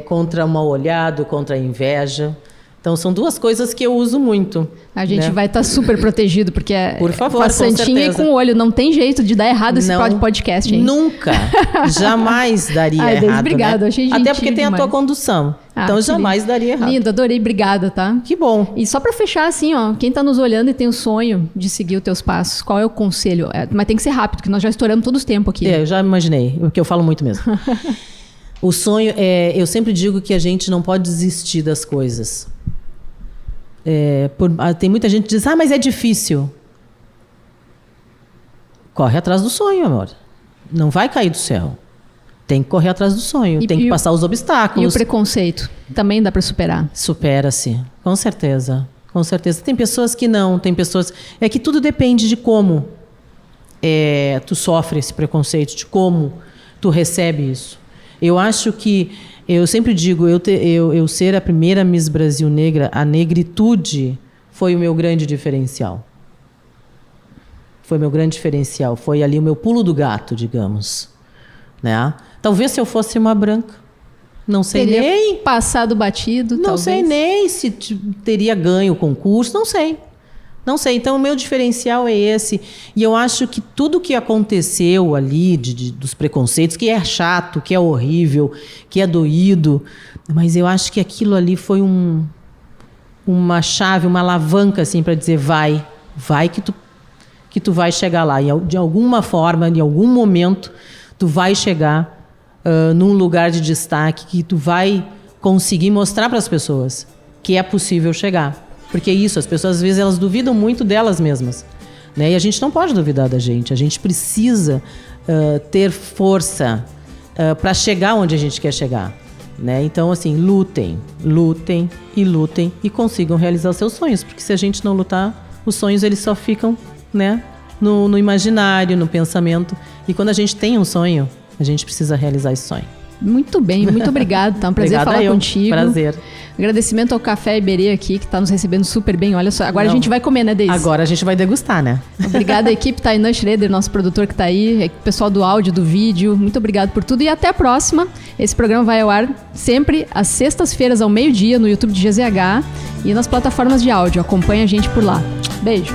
contra o mal olhado, contra a inveja. Então, são duas coisas que eu uso muito. A gente vai estar super protegido, porque por favor, com a santinha e com o olho. Não tem jeito de dar errado esse podcast, hein? Nunca. Jamais daria errado. Obrigada, né? Achei gentil Até porque tem demais. A tua condução. Então, jamais daria errado. Lindo, adorei. Obrigada, tá? Que bom. E só para fechar, assim, ó, quem tá nos olhando e tem o sonho de seguir os teus passos, qual é o conselho? Mas tem que ser rápido, porque nós já estouramos todo o tempo aqui. Eu já imaginei, porque eu falo muito mesmo. O sonho eu sempre digo que a gente não pode desistir das coisas. Tem muita gente que diz, mas é difícil. Corre atrás do sonho, amor. Não vai cair do céu. Tem que correr atrás do sonho. Tem que passar os obstáculos. E o preconceito? Também dá para superar? Supera-se, com certeza. Com certeza. Tem pessoas que não, tem pessoas... É que tudo depende de como tu sofre esse preconceito, de como tu recebe isso. Eu acho que... Eu sempre digo, eu ser a primeira Miss Brasil negra, a negritude foi o meu grande diferencial. Foi meu grande diferencial. Foi ali o meu pulo do gato, digamos. Né? Talvez se eu fosse uma branca, não sei teria nem... passado batido, não sei nem se teria ganho o concurso, não sei. Não sei, então o meu diferencial é esse. E eu acho que tudo que aconteceu ali, dos preconceitos, que é chato, que é horrível, que é doído, mas eu acho que aquilo ali foi uma chave, uma alavanca assim, para dizer vai que tu vai chegar lá. E de alguma forma, em algum momento, tu vai chegar num lugar de destaque que tu vai conseguir mostrar para as pessoas que é possível chegar. Porque isso, as pessoas às vezes elas duvidam muito delas mesmas, né? E a gente não pode duvidar da gente. A gente precisa ter força para chegar onde a gente quer chegar, né? Então, assim, lutem e consigam realizar os seus sonhos. Porque se a gente não lutar, os sonhos eles só ficam, né, no imaginário, no pensamento. E quando a gente tem um sonho, a gente precisa realizar esse sonho. Muito bem, muito obrigado. Tá um prazer falar contigo. Prazer. Agradecimento ao Café Iberê aqui, que está nos recebendo super bem. Olha só, agora a gente vai comer, né, Deise? Agora a gente vai degustar, né? Obrigada à equipe Tainan Schroeder, nosso produtor que está aí, pessoal do áudio, do vídeo. Muito obrigado por tudo e até a próxima. Esse programa vai ao ar sempre às sextas-feiras ao meio-dia no YouTube de GZH e nas plataformas de áudio. Acompanhe a gente por lá. Beijo.